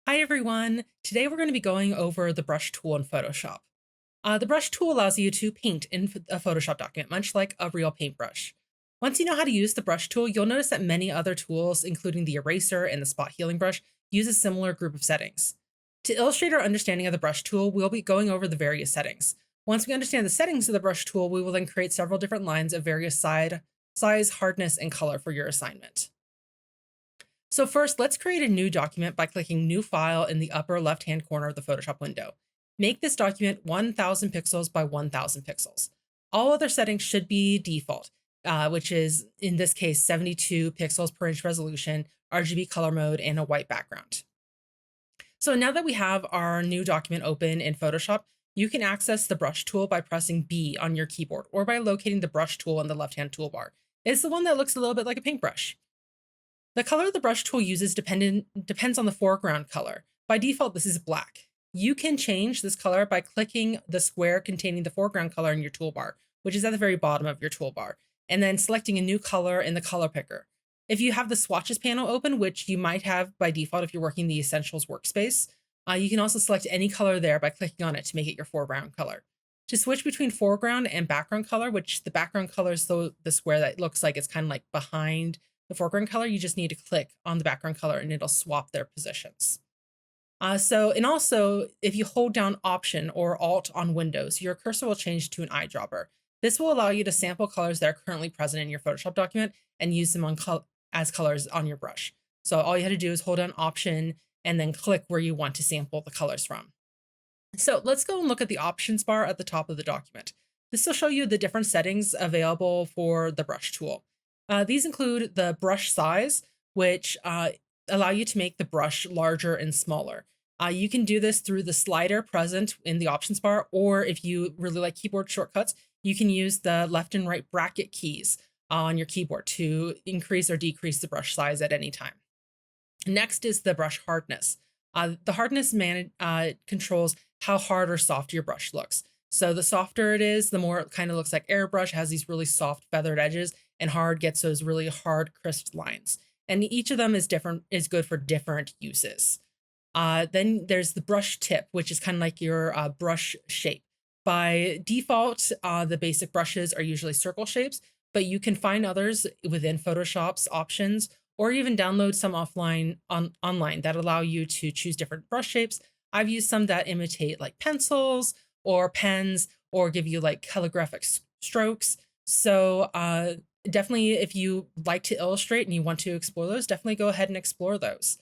Hi everyone! Today we're going to be going over the brush tool in Photoshop. The brush tool allows you to paint in a Photoshop document, much like a real paintbrush. Once you know how to use the brush tool, you'll notice that many other tools, including the eraser and the spot healing brush, use a similar group of settings. To illustrate our understanding of the brush tool, we'll be going over the various settings. Once we understand the settings of the brush tool, we will then create several different lines of various size, hardness, and color for your assignment. So first, let's create a new document by clicking New File in the upper left-hand corner of the Photoshop window. Make this document 1000 pixels by 1000 pixels. All other settings should be default, which is, in this case, 72 pixels per inch resolution, RGB color mode, and a white background. So now that we have our new document open in Photoshop, you can access the brush tool by pressing B on your keyboard or by locating the brush tool in the left-hand toolbar. It's the one that looks a little bit like a paintbrush. The color the brush tool uses depends on the foreground color. By default, this is black. You can change this color by clicking the square containing the foreground color in your toolbar, which is at the very bottom of your toolbar, and then selecting a new color in the color picker. If you have the swatches panel open, which you might have by default if you're working the Essentials workspace, you can also select any color there by clicking on it to make it your foreground color. To switch between foreground and background color, which the background color is the square that looks like it's kind of like behind the foreground color, you just need to click on the background color and it'll swap their positions. Also, if you hold down Option or Alt on Windows, your cursor will change to an eyedropper. This will allow you to sample colors that are currently present in your Photoshop document and use them as colors on your brush. So all you have to do is hold down Option and then click where you want to sample the colors from. So let's go and look at the options bar at the top of the document. This will show you the different settings available for the brush tool. These include the brush size, which allow you to make the brush larger and smaller. You can do this through the slider present in the options bar, or if you really like keyboard shortcuts, you can use the left and right bracket keys on your keyboard to increase or decrease the brush size at any time. Next is the brush hardness. The hardness controls how hard or soft your brush looks. So the softer it is, the more it kind of looks like airbrush, has these really soft feathered edges, and hard gets those really hard, crisp lines. And each of them is good for different uses. Then there's the brush tip, which is kind of like your brush shape. By default, the basic brushes are usually circle shapes, but you can find others within Photoshop's options, or even download some online that allow you to choose different brush shapes. I've used some that imitate like pencils or pens, or give you like calligraphic strokes. So definitely, if you like to illustrate and you want to explore those, definitely go ahead and explore those.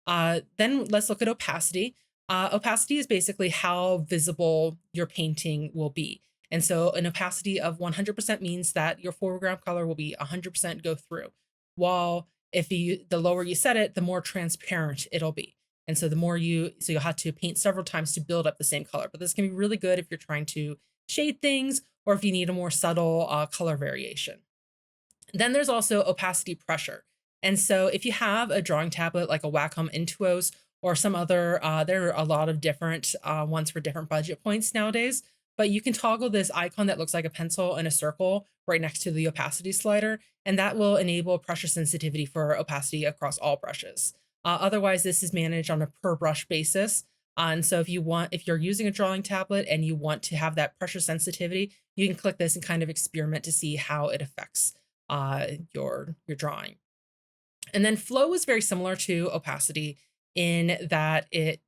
Then let's look at opacity. Opacity is basically how visible your painting will be. And so an opacity of 100% means that your foreground color will be 100% go through. While the lower you set it, the more transparent it'll be. And so you'll have to paint several times to build up the same color. But this can be really good if you're trying to shade things or if you need a more subtle color variation. Then there's also opacity pressure. And so if you have a drawing tablet like a Wacom Intuos or some other, there are a lot of different ones for different budget points nowadays, but you can toggle this icon that looks like a pencil and a circle right next to the opacity slider, and that will enable pressure sensitivity for opacity across all brushes. Otherwise, this is managed on a per brush basis. And so if you're using a drawing tablet and you want to have that pressure sensitivity, you can click this and kind of experiment to see how it affects your drawing. And then flow is very similar to opacity in that it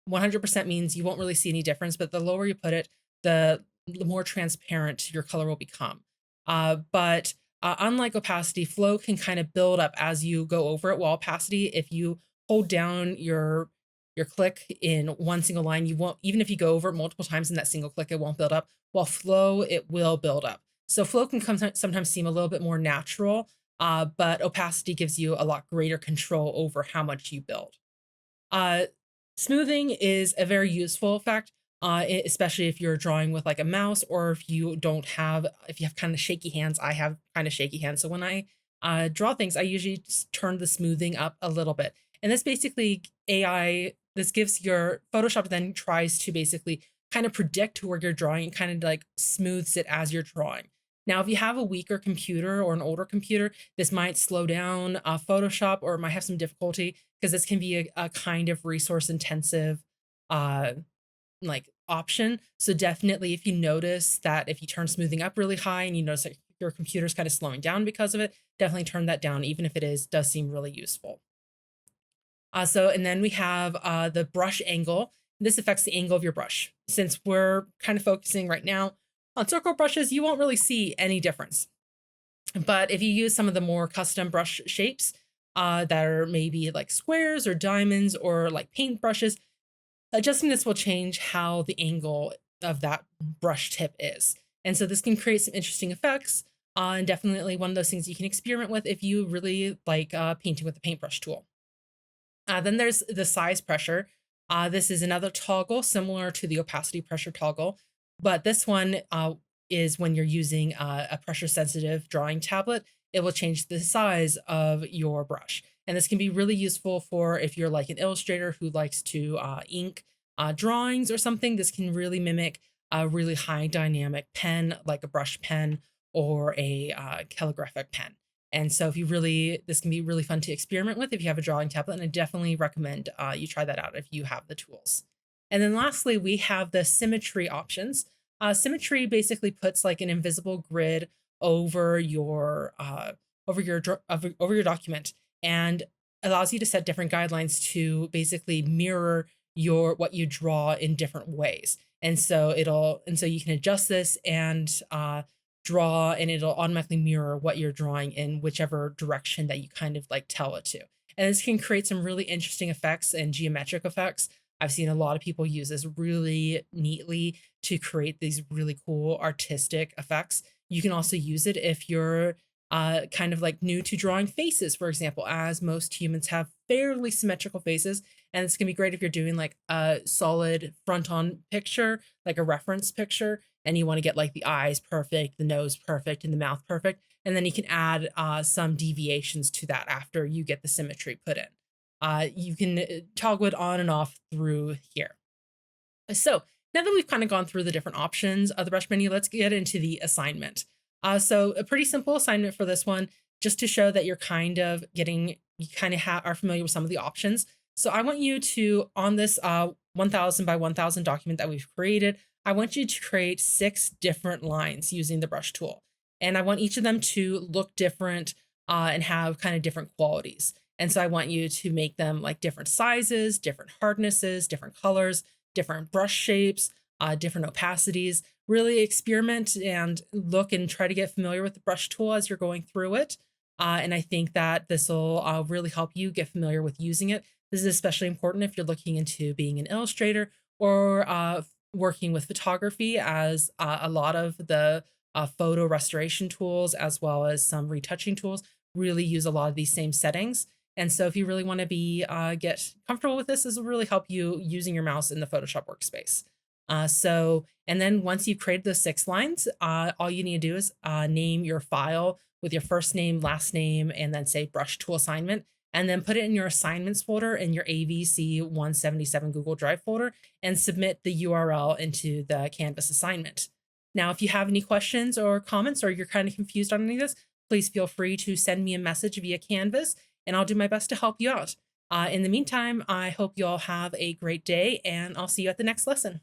100% means you won't really see any difference, but the lower you put it, the more transparent your color will become. But unlike opacity, flow can kind of build up as you go over it. While opacity, if you hold down your click in one single line, you won't, even if you go over it multiple times in that single click, it won't build up. While flow, it will build up. So flow can sometimes seem a little bit more natural, but opacity gives you a lot greater control over how much you build. Smoothing is a very useful effect, especially if you're drawing with like a mouse, or if you have kind of shaky hands. I have kind of shaky hands. So when I draw things, I usually just turn the smoothing up a little bit. And this basically this gives your Photoshop then tries to basically kind of predict where you're drawing and kind of like smooths it as you're drawing. Now, if you have a weaker computer or an older computer, this might slow down Photoshop or it might have some difficulty because this can be a kind of resource intensive uh, like option. So definitely if you notice that if you turn smoothing up really high and you notice that your computer's kind of slowing down because of it, definitely turn that down, even if it does seem really useful. And then we have the brush angle. This affects the angle of your brush. Since we're kind of focusing right now on circle brushes, you won't really see any difference. But if you use some of the more custom brush shapes that are maybe like squares or diamonds or like paint brushes, adjusting this will change how the angle of that brush tip is. And so this can create some interesting effects, and definitely one of those things you can experiment with if you really like painting with the paintbrush tool. Then there's the size pressure. This is another toggle similar to the opacity pressure toggle, but this one is when you're using a pressure sensitive drawing tablet, it will change the size of your brush. And this can be really useful for if you're like an illustrator who likes to ink drawings or something. This can really mimic a really high dynamic pen, like a brush pen or a calligraphic pen. And so if you really, this can be really fun to experiment with if you have a drawing tablet, and I definitely recommend you try that out if you have the tools. And then lastly, we have the symmetry options. Symmetry basically puts like an invisible grid over your over your document and allows you to set different guidelines to basically mirror your what you draw in different ways. And so you can adjust this and draw, and it'll automatically mirror what you're drawing in whichever direction that you kind of like tell it to. And this can create some really interesting effects and geometric effects. I've seen a lot of people use this really neatly to create these really cool artistic effects. You can also use it if you're kind of like new to drawing faces, for example, as most humans have fairly symmetrical faces. And it's gonna be great if you're doing like a solid front on picture, like a reference picture, and you want to get like the eyes perfect, the nose perfect, and the mouth perfect. And then you can add some deviations to that after you get the symmetry put in. You can toggle it on and off through here. So now that we've kind of gone through the different options of the brush menu, let's get into the assignment. So a pretty simple assignment for this one, just to show that you're kind of getting, you kind of are familiar with some of the options. So I want you to, on this 1000 by 1000 document that we've created, I want you to create 6 different lines using the brush tool. And I want each of them to look different and have kind of different qualities. And so I want you to make them like different sizes, different hardnesses, different colors, different brush shapes, different opacities. Really experiment and look and try to get familiar with the brush tool as you're going through it. And I think that this will really help you get familiar with using it. This is especially important if you're looking into being an illustrator or working with photography, as a lot of the photo restoration tools, as well as some retouching tools, really use a lot of these same settings. And so if you really want to be get comfortable with this will really help you using your mouse in the Photoshop workspace. And then once you've created those 6 lines, all you need to do is name your file with your first name, last name, and then say brush tool assignment, and then put it in your assignments folder in your AVC 177 Google Drive folder and submit the URL into the Canvas assignment. Now, if you have any questions or comments, or you're kind of confused on any of this, please feel free to send me a message via Canvas, and I'll do my best to help you out. In the meantime, I hope you all have a great day, and I'll see you at the next lesson.